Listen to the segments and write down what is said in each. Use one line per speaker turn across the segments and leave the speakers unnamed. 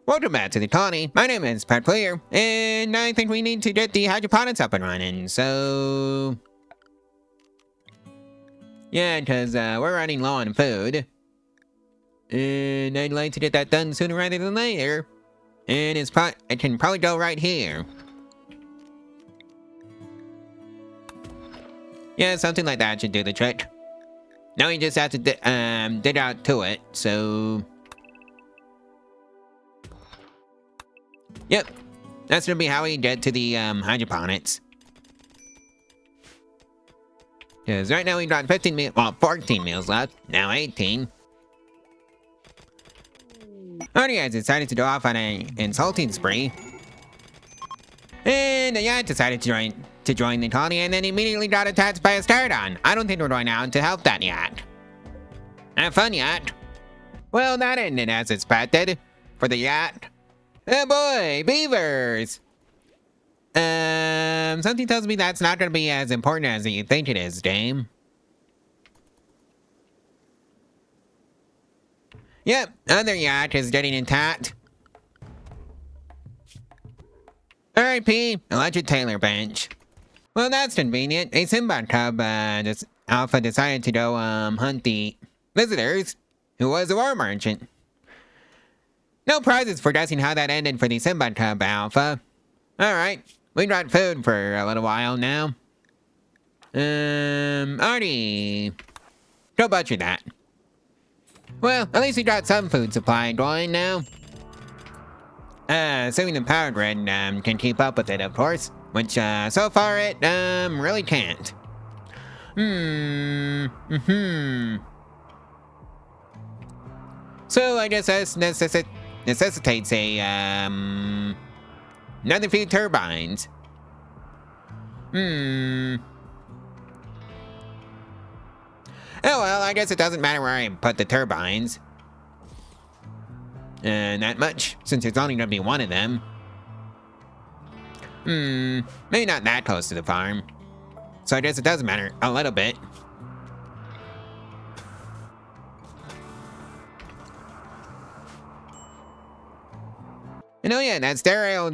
Welcome back to the colony. My name is Pravculear, and I think we need to get the hydroponics up and running, so... Yeah, because we're running low on food. And I'd like to get that done sooner rather than later. And it can probably go right here. Yeah, something like that should do the trick. Now we just have to dig out to it, so... Yep, that's gonna be how we get to the hydroponics. Because right now we've got 14 meals left, now 18. Artie has decided to go off on an insulting spree. And yeah, decided to join the colony and then immediately got attacked by a Stardon. I don't think we're going out to help that yet. Have fun, yacht. Well, that ended as expected for the yacht. Oh boy, beavers! Something tells me that's not gonna be as important as you think it is, Dame. Yep, other yacht is getting attacked. R.I.P. Alleged Taylor Bench. Well, that's convenient. A Simbad Cub, Alpha decided to go, hunt the visitors, who was a war merchant. No prizes for guessing how that ended for the Simbad Cub, Alpha. Alright, we got food for a little while now. Artie. Go butcher that. Well, at least we got some food supply going now. Assuming the power grid, can keep up with it, of course. Which, so far it, really can't. So I guess this necessitates a, another few turbines. Oh well, I guess it doesn't matter where I put the turbines. That much, since it's only gonna be one of them. Maybe not that close to the farm. So I guess it does matter a little bit. And oh yeah, that sterile,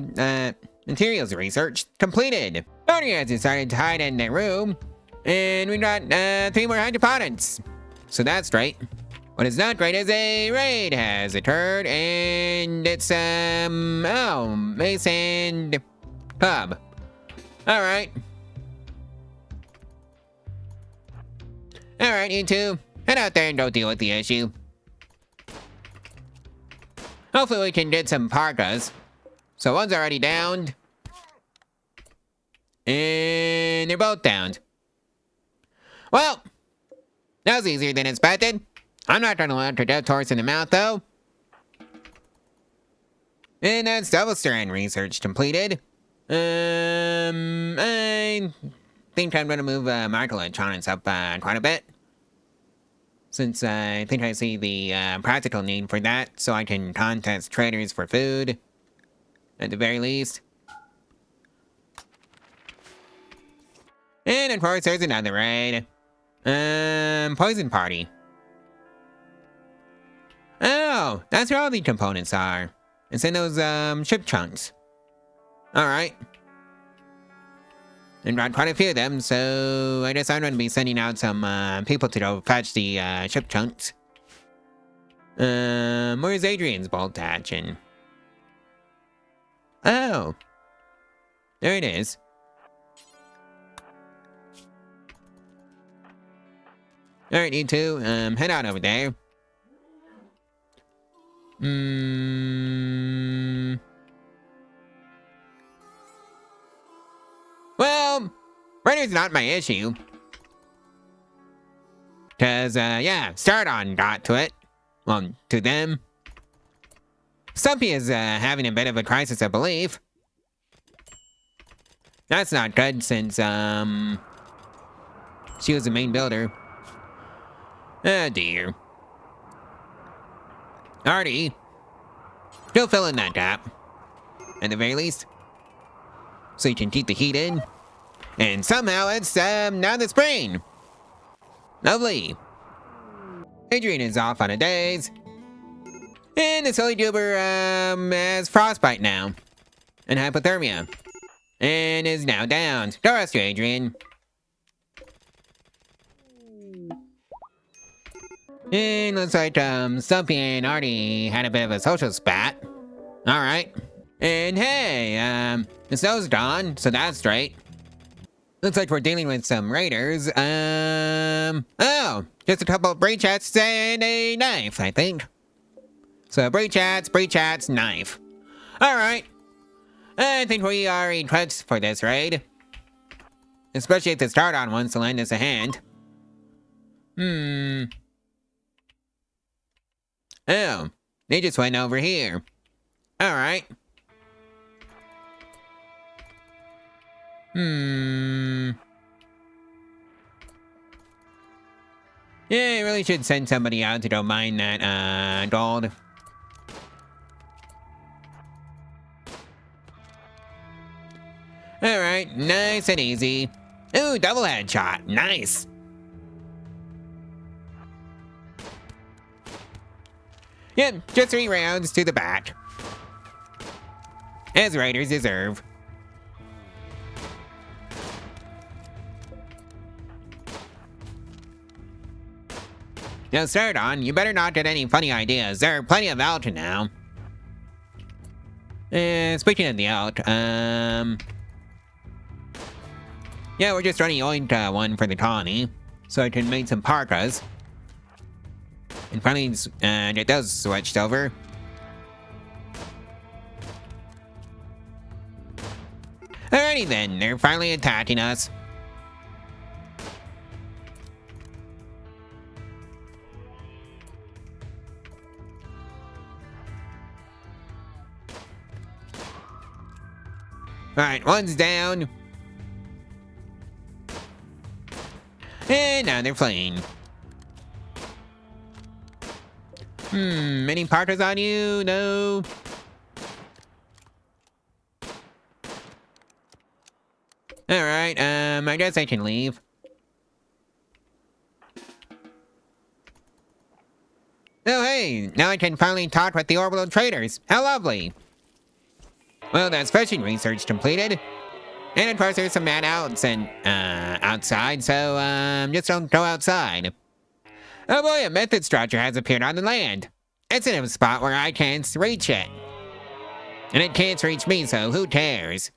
materials research completed. Tony has decided to hide in their room. And we got, 3 more hydroponics. So that's great. What is not great is a raid has occurred, and it's, Mace and Cub. Alright. Alright, you two. Head out there and go deal with the issue. Hopefully we can get some parkas. So one's already downed. And they're both downed. Well, that was easier than expected. I'm not gonna let her death horse in the mouth, though. And that's double strand research completed. I think I'm gonna move microelectronics up quite a bit. Since I think I see the practical need for that, so I can contest traders for food. At the very least. And of course, there's another raid. Poison Party. Oh, that's where all the components are. It's in those, ship chunks. Alright. And got quite a few of them, so I guess I'm gonna be sending out some, people to go fetch the, ship chunks. Where's Adrian's bolt action? Oh. There it is. Alright, you two, head on over there. Well, Renner's not my issue. Cause, yeah, Stardon got to it. Well, to them. Stumpy is, having a bit of a crisis of belief. That's not good since, she was the main builder. Oh dear. Artie. Go fill in that gap. At the very least. So you can keep the heat in. And somehow it's, now the spring. Lovely. Adrian is off on a days. And the silly duber has frostbite now. And hypothermia. And is now down. Don't rest you, Adrian. And looks like Stumpy and Artie had a bit of a social spat. Alright. And hey, the snow's gone, so that's great. Looks like we're dealing with some raiders. Oh, just a couple of breachats and a knife, I think. So breachats, knife. Alright. I think we are equipped for this raid. Especially if the start-on wants to lend us a hand. Oh, they just went over here. Alright. Yeah, I really should send somebody out to go mine that, gold. Alright, nice and easy. Ooh, double headshot. Nice. Yep, just 3 rounds to the back. As raiders deserve. Now, start on, you better not get any funny ideas. There are plenty of out now. Speaking of the out, yeah, we're just running Oink one for the colony, so I can make some parkas. And finally, get those switched over. Alrighty then, they're finally attacking us. Alright, one's down. And now they're fleeing. Any partners on you? No. Alright, I guess I can leave. Oh hey, now I can finally talk with the orbital traders. How lovely. Well, that's fishing research completed. And of course there's some man outs and, outside, so, just don't go outside. Oh boy, a method structure has appeared on the land. It's in a spot where I can't reach it. And it can't reach me, so who cares?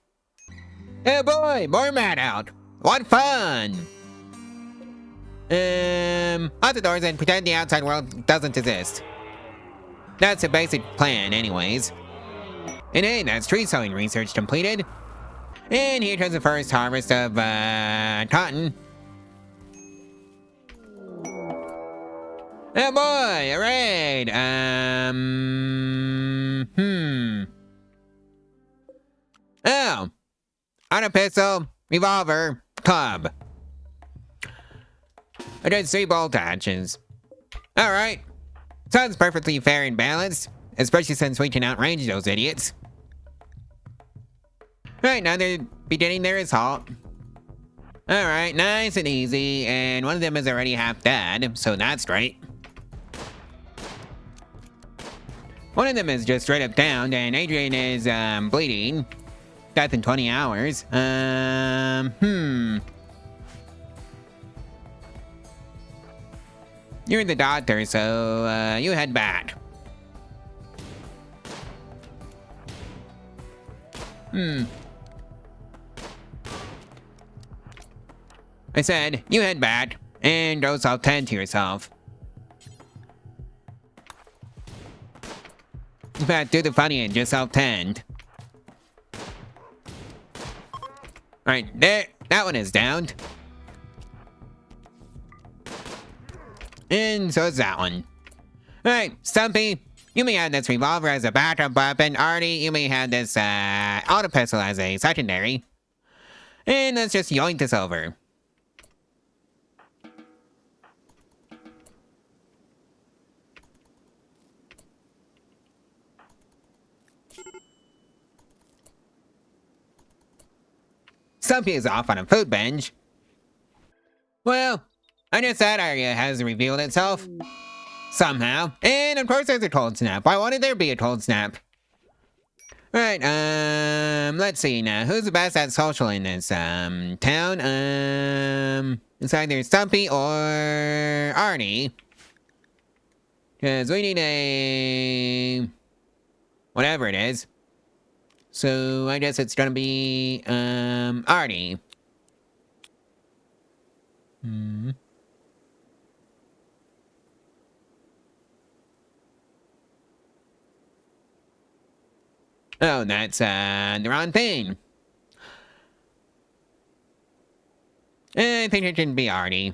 Oh boy, more man out. What fun! Lock the doors and pretend the outside world doesn't exist. That's the basic plan anyways. And hey, that's tree sowing research completed. And here comes the first harvest of, cotton. Oh boy, a raid! Oh. Auto pistol, revolver, club. I did 3 bolt actions. Alright. Sounds perfectly fair and balanced, especially since we can outrange those idiots. Right, now they're beginning their assault. Alright, nice and easy, and one of them is already half dead, so that's great. One of them is just straight up down, and Adrian is, bleeding. Death in 20 hours. You're the doctor, so, you head back. I said, you head back, and go self-tend to yourself. In fact, do the funny and just self-tend. Alright, there, that one is downed. And so is that one. Alright, Stumpy, you may have this revolver as a backup weapon. Artie, you may have this, auto pistol as a secondary. And let's just yoink this over. Stumpy is off on a food binge. Well, I guess that area has revealed itself. somehow. And of course there's a cold snap. Why wouldn't there be a cold snap? Right, let's see now. Who's the best at social in this, town? It's either Stumpy or Arnie. Because we need a... whatever it is. So, I guess it's gonna be, Arnie. Oh, that's, the wrong thing. I think it can be Arnie.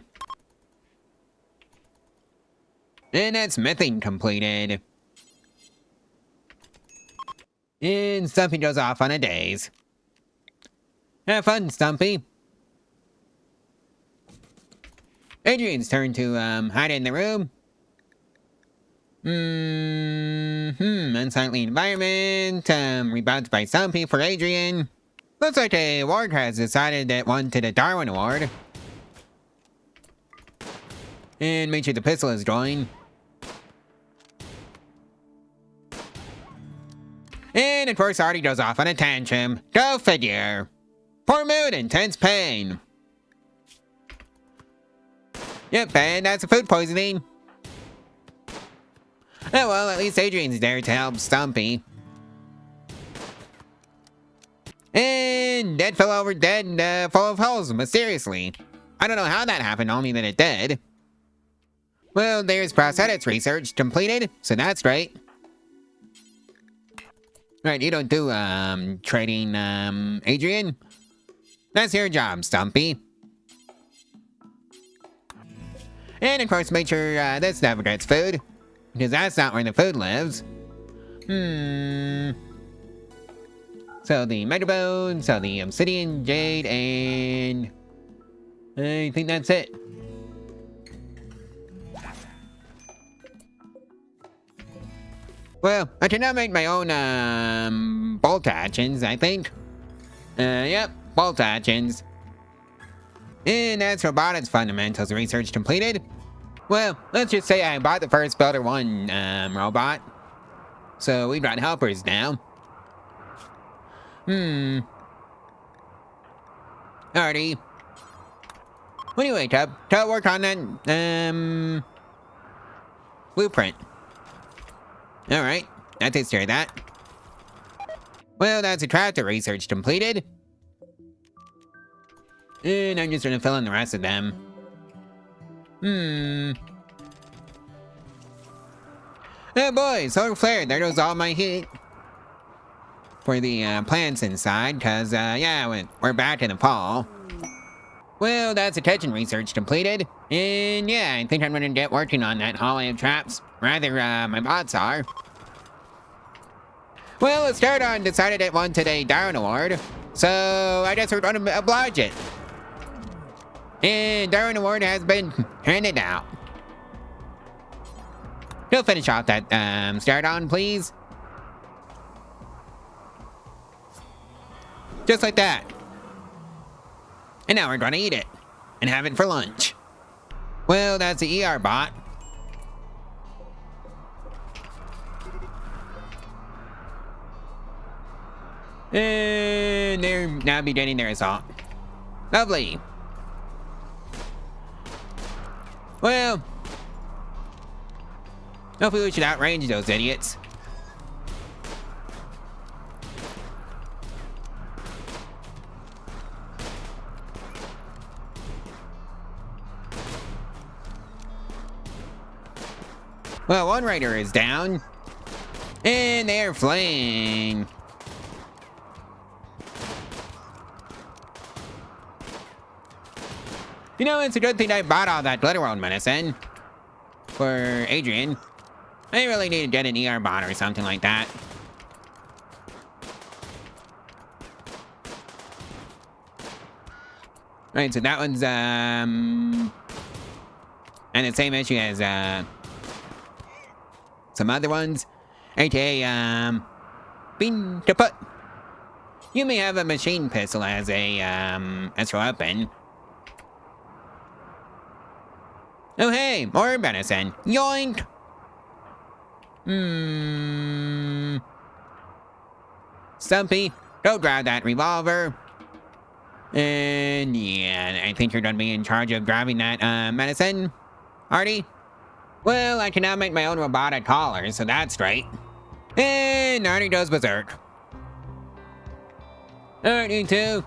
And that's methane completed. And Stumpy goes off on a daze. Have fun, Stumpy. Adrian's turn to, hide in the room. Unsightly environment, rebounds by Stumpy for Adrian. Looks like a award has decided it wanted a Darwin Award. And make sure the pistol is joined. And of course Artie goes off on a tantrum. Go figure. Poor mood, intense pain. Yep, and that's a food poisoning. Oh well, at least Adrian's there to help Stumpy. And dead fell over dead, full of holes, mysteriously. I don't know how that happened, only that it did. Well, there's prosthetics research completed, so that's great. Right, you don't do, trading, Adrian? That's your job, Stumpy. And of course, make sure, this never gets food. Because that's not where the food lives. So the megabone, so the obsidian, jade, and... I think that's it. Well, I can now make my own, bolt actions, I think. Yep, bolt actions. And that's robotics fundamentals research completed. Well, let's just say I bought the first Builder 1, robot. So we've got helpers now. Alrighty. When you wake up, try to work on that, blueprint. Alright, that takes care of that. Well, that's a tractor research completed. And I'm just gonna fill in the rest of them. Oh boy, solar flare, there goes all my heat. For the, plants inside, cause, yeah, we're back in the fall. Well, that's attention research completed. And yeah, I think I'm gonna get working on that hallway of traps. Rather, my bots are. Well, let's start on decided it wanted a Darwin Award. So, I guess we're gonna oblige it. And Darwin Award has been handed out. Go finish off that, start on, please. Just like that. And now we're gonna eat it. And have it for lunch. Well, that's the ER bot. And they're now beginning their assault. Lovely. Well, hopefully we should outrange those idiots. Well, one rider is down. And they're fleeing. You know, it's a good thing I bought all that Glitterworld medicine. For Adrian. I really need to get an ER bot or something like that. Right, so that one's, and the same issue as, some other ones. AKA, being kaput. You may have a machine pistol as a, as your weapon. Oh hey, more medicine. Yoink! Stumpy, go grab that revolver. And yeah, I think you're gonna be in charge of grabbing that medicine, Artie. Well, I can now make my own robotic collar, so that's right. And Artie goes berserk. Alright, you two.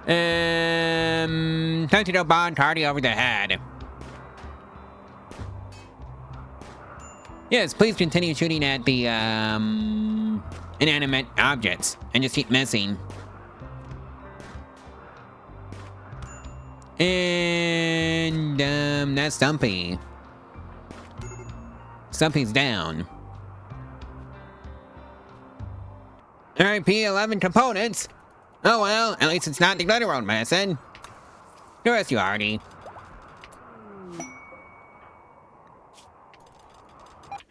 Time to go bonk Artie over the head. Yes, please continue shooting at the inanimate objects and just keep missing. And that's Stumpy. Stumpy's down. Alright, P11 components. Oh well, at least it's not the glitter world medicine. The rest you, Artie.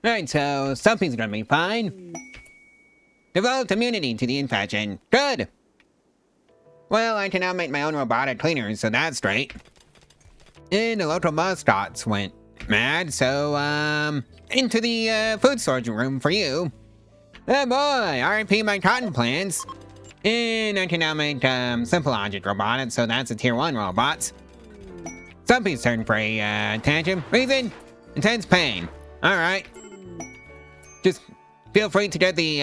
Alright, so Stumpy's gonna be fine. Developed immunity to the infection. Good! Well, I can now make my own robotic cleaners, so that's great. And the local mascots went mad, so, into the, food storage room for you. Oh boy, RIP my cotton plants. And I can now make, simple object robotics, so that's a tier 1 robots. Stumpy's turn for a, tantrum. Reason? Intense pain. Alright. Just feel free to get the,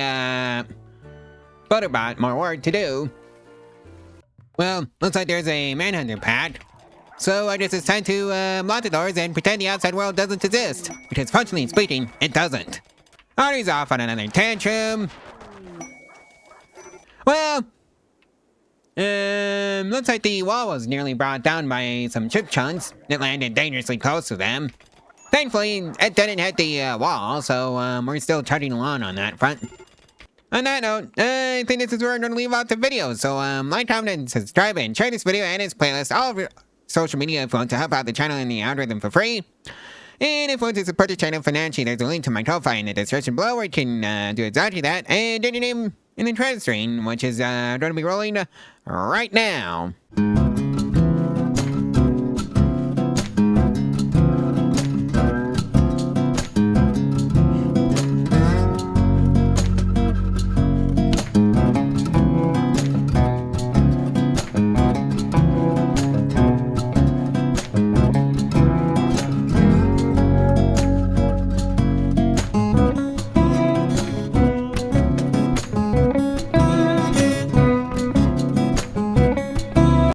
Butterbot more work to do. Well, looks like there's a manhunter pack. So I guess it's time to lock the doors and pretend the outside world doesn't exist. Because functionally speaking, it doesn't. Artie's off on another tantrum. Well, looks like the wall was nearly brought down by some chip chunks that landed dangerously close to them. Thankfully, it didn't hit the wall, so we're still chugging along on that front. On that note, I think this is where I'm going to leave out the video. So, like, comment, and subscribe, and share this video and its playlist all over social media if you want to help out the channel and the algorithm for free. And if you want to support the channel financially, there's a link to my Ko-Fi in the description below where you can do exactly that. And get your name in the credit screen, which is going to be rolling right now.